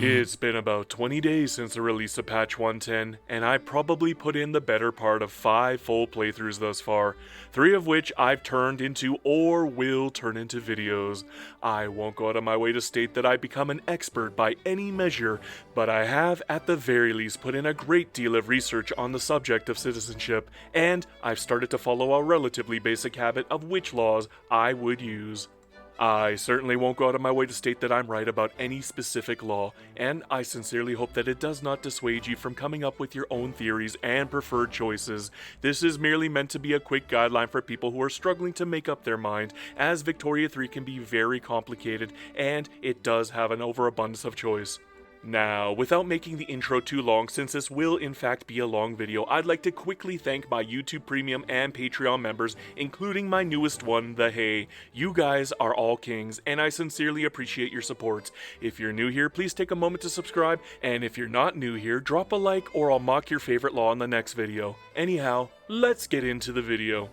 It's been about 20 days since the release of patch 110, and I probably put in the better part of 5 full playthroughs thus far, 3 of which I've turned into or will turn into videos. I won't go out of my way to state that I've become an expert by any measure, but I have at the very least put in a great deal of research on the subject of citizenship, and I've started to follow a relatively basic habit of which laws I would use. I certainly won't go out of my way to state that I'm right about any specific law, and I sincerely hope that it does not dissuade you from coming up with your own theories and preferred choices. This is merely meant to be a quick guideline for people who are struggling to make up their mind, as Victoria 3 can be very complicated, and it does have an overabundance of choice. Now, without making the intro too long, since this will in fact be a long video, I'd like to quickly thank my YouTube Premium and Patreon members, including my newest one, The Hay. You guys are all kings, and I sincerely appreciate your support. If you're new here, please take a moment to subscribe, and if you're not new here, drop a like or I'll mock your favorite law in the next video. Anyhow, let's get into the video.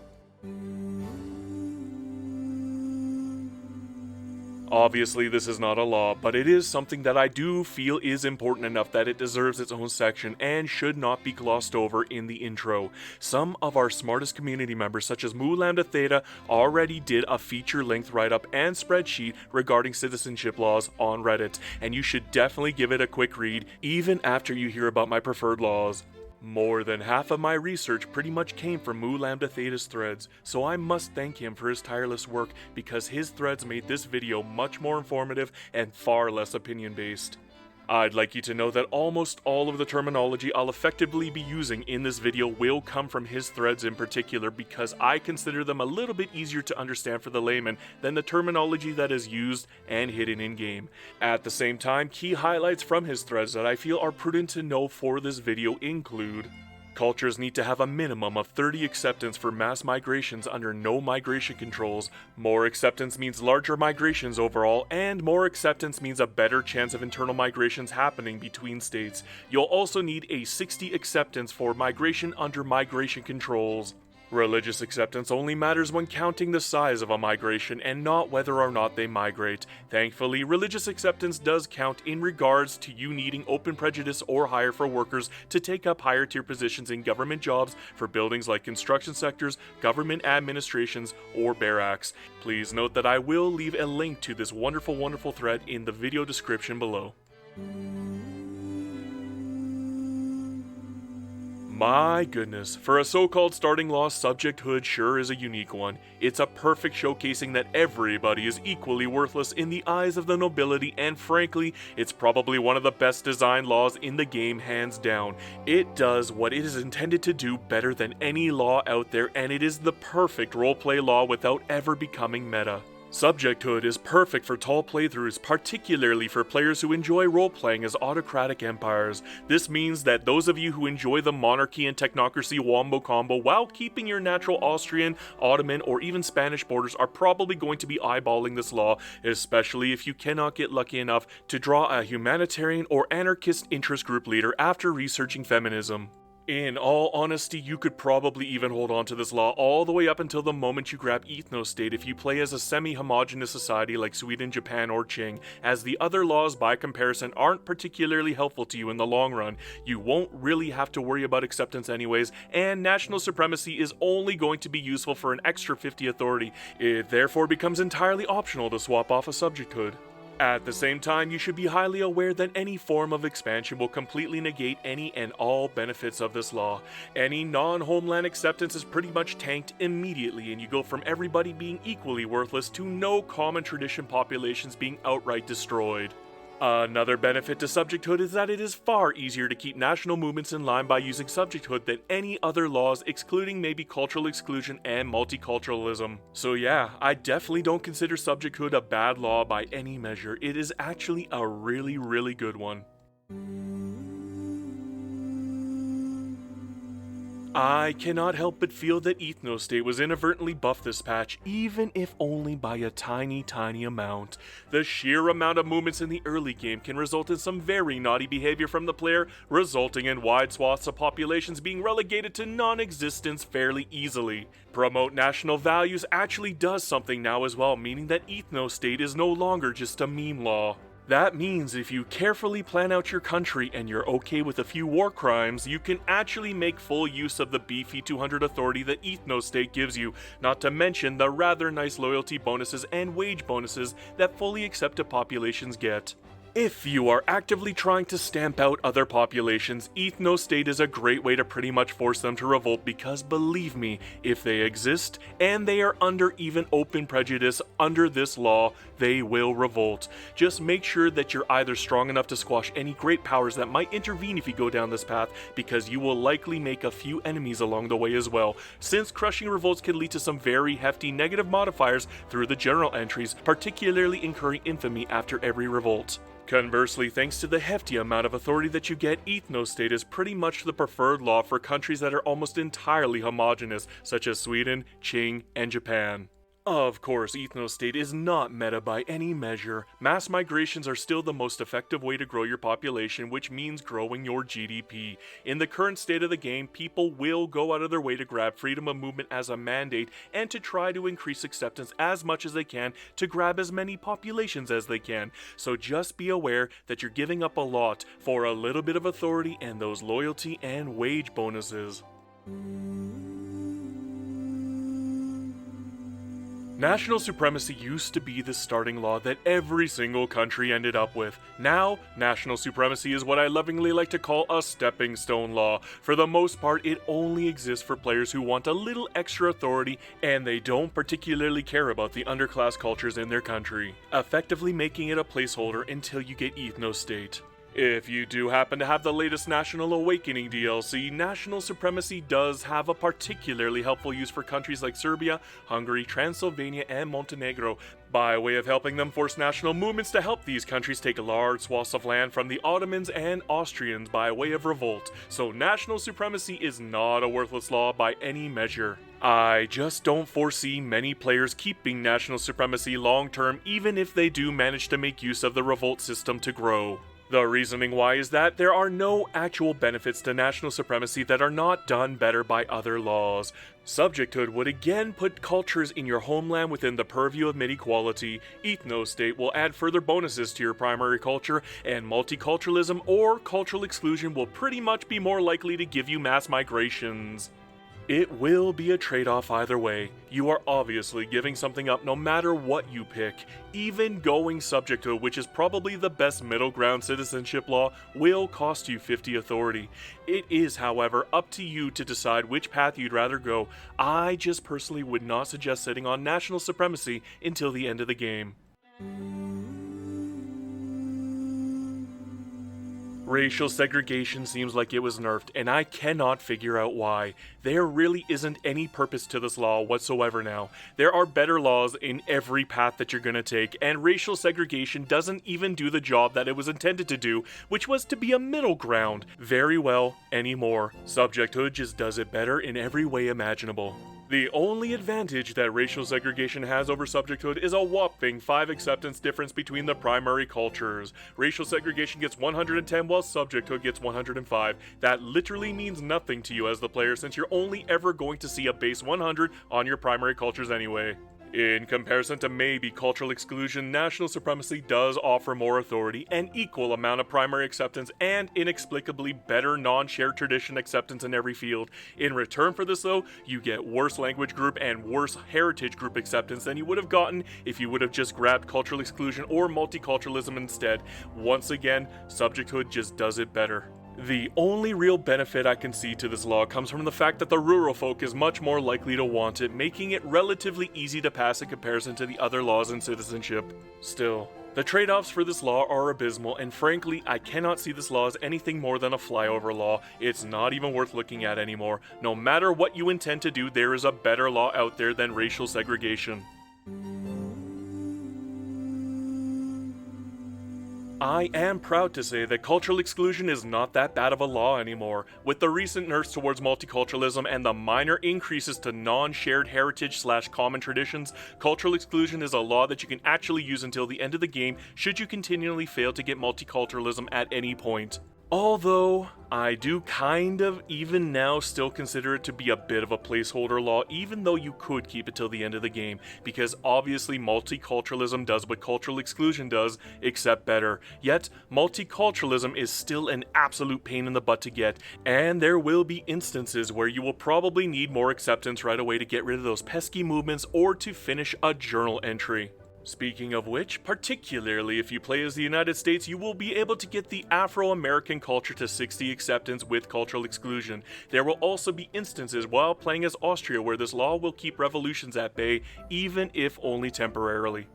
Obviously, this is not a law, but it is something that I do feel is important enough that it deserves its own section and should not be glossed over in the intro. Some of our smartest community members, such as Mu Lambda Theta, already did a feature-length write-up and spreadsheet regarding citizenship laws on Reddit, and you should definitely give it a quick read, even after you hear about my preferred laws. More than half of my research pretty much came from Mu Lambda Theta's threads, so I must thank him for his tireless work because his threads made this video much more informative and far less opinion-based. I'd like you to know that almost all of the terminology I'll effectively be using in this video will come from his threads in particular because I consider them a little bit easier to understand for the layman than the terminology that is used and hidden in-game. At the same time, key highlights from his threads that I feel are prudent to know for this video include: cultures need to have a minimum of 30 acceptance for mass migrations under no migration controls. More acceptance means larger migrations overall, and more acceptance means a better chance of internal migrations happening between states. You'll also need a 60 acceptance for migration under migration controls. Religious acceptance only matters when counting the size of a migration and not whether or not they migrate. Thankfully, religious acceptance does count in regards to you needing open prejudice or higher for workers to take up higher tier positions in government jobs for buildings like construction sectors, government administrations, or barracks. Please note that I will leave a link to this wonderful thread in the video description below. My goodness, for a so-called starting law, subjecthood sure is a unique one. It's a perfect showcasing that everybody is equally worthless in the eyes of the nobility, and frankly, it's probably one of the best designed laws in the game, hands down. It does what it is intended to do better than any law out there, and it is the perfect roleplay law without ever becoming meta. Subjecthood is perfect for tall playthroughs, particularly for players who enjoy role-playing as autocratic empires. This means that those of you who enjoy the monarchy and technocracy wombo combo while keeping your natural Austrian, Ottoman, or even Spanish borders are probably going to be eyeballing this law, especially if you cannot get lucky enough to draw a humanitarian or anarchist interest group leader after researching feminism. In all honesty, you could probably even hold on to this law all the way up until the moment you grab Ethnostate if you play as a semi-homogenous society like Sweden, Japan, or Qing, as the other laws by comparison aren't particularly helpful to you in the long run. You won't really have to worry about acceptance anyways, and national supremacy is only going to be useful for an extra 50 authority. It therefore becomes entirely optional to swap off a subjecthood. At the same time, you should be highly aware that any form of expansion will completely negate any and all benefits of this law. Any non-homeland acceptance is pretty much tanked immediately, and you go from everybody being equally worthless to no common tradition populations being outright destroyed. Another benefit to subjecthood is that it is far easier to keep national movements in line by using subjecthood than any other laws, excluding maybe cultural exclusion and multiculturalism. So yeah, I definitely don't consider subjecthood a bad law by any measure. It is actually a really good one. I cannot help but feel that Ethnostate was inadvertently buffed this patch, even if only by a tiny amount. The sheer amount of movements in the early game can result in some very naughty behavior from the player, resulting in wide swaths of populations being relegated to non-existence fairly easily. Promote national values actually does something now as well, meaning that Ethnostate is no longer just a meme law. That means if you carefully plan out your country and you're okay with a few war crimes, you can actually make full use of the beefy 200 authority that Ethnostate gives you, not to mention the rather nice loyalty bonuses and wage bonuses that fully accepted populations get. If you are actively trying to stamp out other populations, Ethnostate is a great way to pretty much force them to revolt because believe me, if they exist, and they are under even open prejudice under this law, they will revolt. Just make sure that you're either strong enough to squash any great powers that might intervene if you go down this path, because you will likely make a few enemies along the way as well, since crushing revolts can lead to some very hefty negative modifiers through the general entries, particularly incurring infamy after every revolt. Conversely, thanks to the hefty amount of authority that you get, Ethnostate is pretty much the preferred law for countries that are almost entirely homogenous, such as Sweden, Qing, and Japan. Of course, Ethnostate is not meta by any measure. Mass migrations are still the most effective way to grow your population, which means growing your GDP. In the current state of the game, people will go out of their way to grab freedom of movement as a mandate and to try to increase acceptance as much as they can to grab as many populations as they can. So just be aware that you're giving up a lot for a little bit of authority and those loyalty and wage bonuses. National supremacy used to be the starting law that every single country ended up with. Now, national supremacy is what I lovingly like to call a stepping stone law. For the most part, it only exists for players who want a little extra authority and they don't particularly care about the underclass cultures in their country, effectively making it a placeholder until you get Ethnostate. If you do happen to have the latest National Awakening DLC, National Supremacy does have a particularly helpful use for countries like Serbia, Hungary, Transylvania, and Montenegro, by way of helping them force national movements to help these countries take large swaths of land from the Ottomans and Austrians by way of revolt. So National Supremacy is not a worthless law by any measure. I just don't foresee many players keeping National Supremacy long term, even if they do manage to make use of the revolt system to grow. The reasoning why is that there are no actual benefits to national supremacy that are not done better by other laws. Subjecthood would again put cultures in your homeland within the purview of mid-equality, Ethnostate will add further bonuses to your primary culture, and multiculturalism or cultural exclusion will pretty much be more likely to give you mass migrations. It will be a trade-off either way. You are obviously giving something up no matter what you pick. Even going Subjecthood, which is probably the best middle ground citizenship law, will cost you 50 authority. It is, however, up to you to decide which path you'd rather go. I just personally would not suggest sitting on national supremacy until the end of the game. Racial segregation seems like it was nerfed, and I cannot figure out why. There really isn't any purpose to this law whatsoever now. There are better laws in every path that you're gonna take, and racial segregation doesn't even do the job that it was intended to do, which was to be a middle ground. Very well, anymore. Subjecthood just does it better in every way imaginable. The only advantage that racial segregation has over subjecthood is a whopping 5 acceptance difference between the primary cultures. Racial segregation gets 110 while subjecthood gets 105. That literally means nothing to you as the player since you're only ever going to see a base 100 on your primary cultures anyway. In comparison to maybe cultural exclusion, national supremacy does offer more authority, an equal amount of primary acceptance, and inexplicably better non-shared tradition acceptance in every field. In return for this though, you get worse language group and worse heritage group acceptance than you would have gotten if you would have just grabbed cultural exclusion or multiculturalism instead. Once again, subjecthood just does it better. The only real benefit I can see to this law comes from the fact that the rural folk is much more likely to want it, making it relatively easy to pass in comparison to the other laws in citizenship. Still, the trade-offs for this law are abysmal, and frankly, I cannot see this law as anything more than a flyover law. It's not even worth looking at anymore. No matter what you intend to do, there is a better law out there than racial segregation. I am proud to say that cultural exclusion is not that bad of a law anymore. With the recent nerfs towards multiculturalism and the minor increases to non-shared heritage/common traditions, cultural exclusion is a law that you can actually use until the end of the game should you continually fail to get multiculturalism at any point. Although, I do kind of, even now, still consider it to be a bit of a placeholder law, even though you could keep it till the end of the game, because obviously multiculturalism does what cultural exclusion does, except better. Yet, multiculturalism is still an absolute pain in the butt to get, and there will be instances where you will probably need more acceptance right away to get rid of those pesky movements or to finish a journal entry. Speaking of which, particularly if you play as the United States, you will be able to get the Afro-American culture to 60 acceptance with cultural exclusion. There will also be instances while playing as Austria where this law will keep revolutions at bay, even if only temporarily.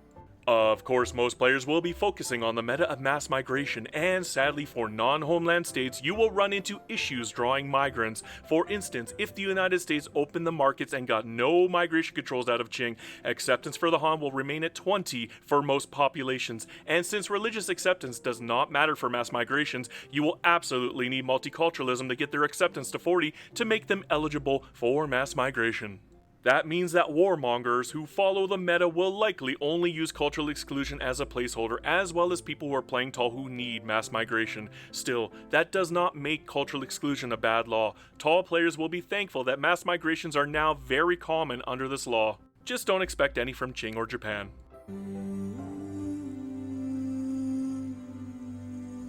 Of course, most players will be focusing on the meta of mass migration, and sadly for non-homeland states, you will run into issues drawing migrants. For instance, if the United States opened the markets and got no migration controls out of Qing, acceptance for the Han will remain at 20 for most populations, and since religious acceptance does not matter for mass migrations, you will absolutely need multiculturalism to get their acceptance to 40 to make them eligible for mass migration. That means that warmongers who follow the meta will likely only use cultural exclusion as a placeholder, as well as people who are playing tall who need mass migration. Still, that does not make cultural exclusion a bad law. Tall players will be thankful that mass migrations are now very common under this law. Just don't expect any from Qing or Japan.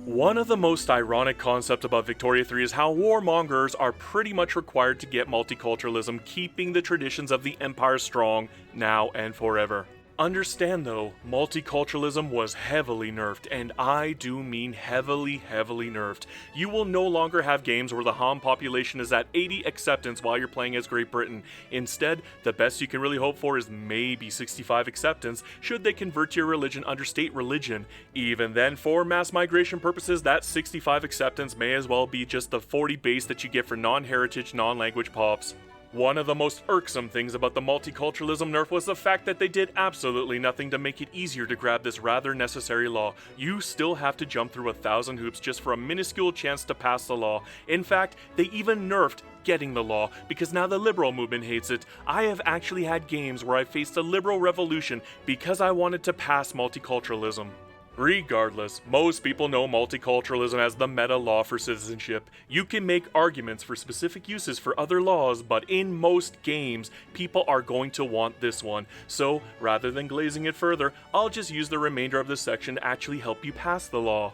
One of the most ironic concepts about Victoria 3 is how warmongers are pretty much required to get multiculturalism, keeping the traditions of the Empire strong now and forever. Understand though, multiculturalism was heavily nerfed, and I do mean heavily nerfed. You will no longer have games where the Han population is at 80 acceptance while you're playing as Great Britain. Instead, the best you can really hope for is maybe 65 acceptance should they convert your religion under state religion. Even then, for mass migration purposes, that 65 acceptance may as well be just the 40 base that you get for non-heritage, non-language pops. One of the most irksome things about the multiculturalism nerf was the fact that they did absolutely nothing to make it easier to grab this rather necessary law. You still have to jump through 1,000 hoops just for a minuscule chance to pass the law. In fact, they even nerfed getting the law, because now the liberal movement hates it. I have actually had games where I faced a liberal revolution because I wanted to pass multiculturalism. Regardless, most people know multiculturalism as the meta law for citizenship. You can make arguments for specific uses for other laws, but in most games, people are going to want this one. So, rather than glazing it further, I'll just use the remainder of this section to actually help you pass the law.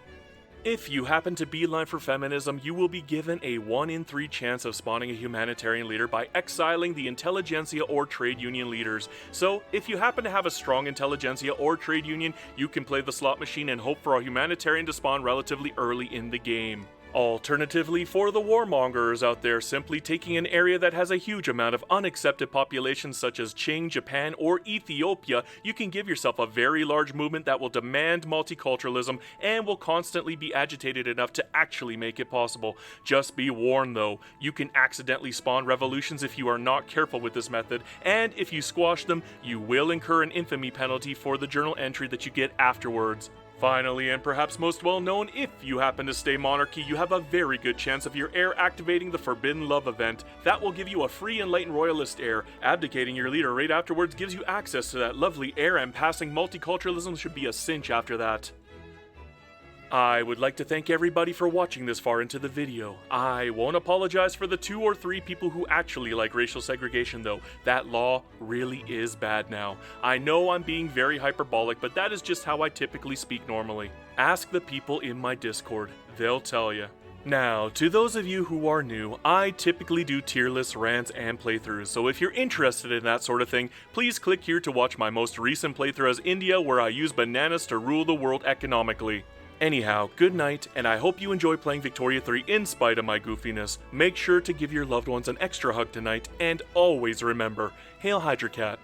If you happen to beeline for feminism, you will be given a 1 in 3 chance of spawning a humanitarian leader by exiling the intelligentsia or trade union leaders. So, if you happen to have a strong intelligentsia or trade union, you can play the slot machine and hope for a humanitarian to spawn relatively early in the game. Alternatively, for the warmongers out there simply taking an area that has a huge amount of unaccepted populations such as Qing, Japan, or Ethiopia, you can give yourself a very large movement that will demand multiculturalism and will constantly be agitated enough to actually make it possible. Just be warned though, you can accidentally spawn revolutions if you are not careful with this method, and if you squash them, you will incur an infamy penalty for the journal entry that you get afterwards. Finally, and perhaps most well known, if you happen to stay monarchy, you have a very good chance of your heir activating the Forbidden Love event. That will give you a free enlightened royalist heir. Abdicating your leader right afterwards gives you access to that lovely heir, and passing multiculturalism should be a cinch after that. I would like to thank everybody for watching this far into the video. I won't apologize for the 2 or 3 people who actually like racial segregation though. That law really is bad now. I know I'm being very hyperbolic, but that is just how I typically speak normally. Ask the people in my Discord, they'll tell you. Now, to those of you who are new, I typically do tier lists, rants, and playthroughs, so if you're interested in that sort of thing, please click here to watch my most recent playthrough as India, where I use bananas to rule the world economically. Anyhow, good night, and I hope you enjoy playing Victoria 3 in spite of my goofiness. Make sure to give your loved ones an extra hug tonight, and always remember, Hail Hydra Cat.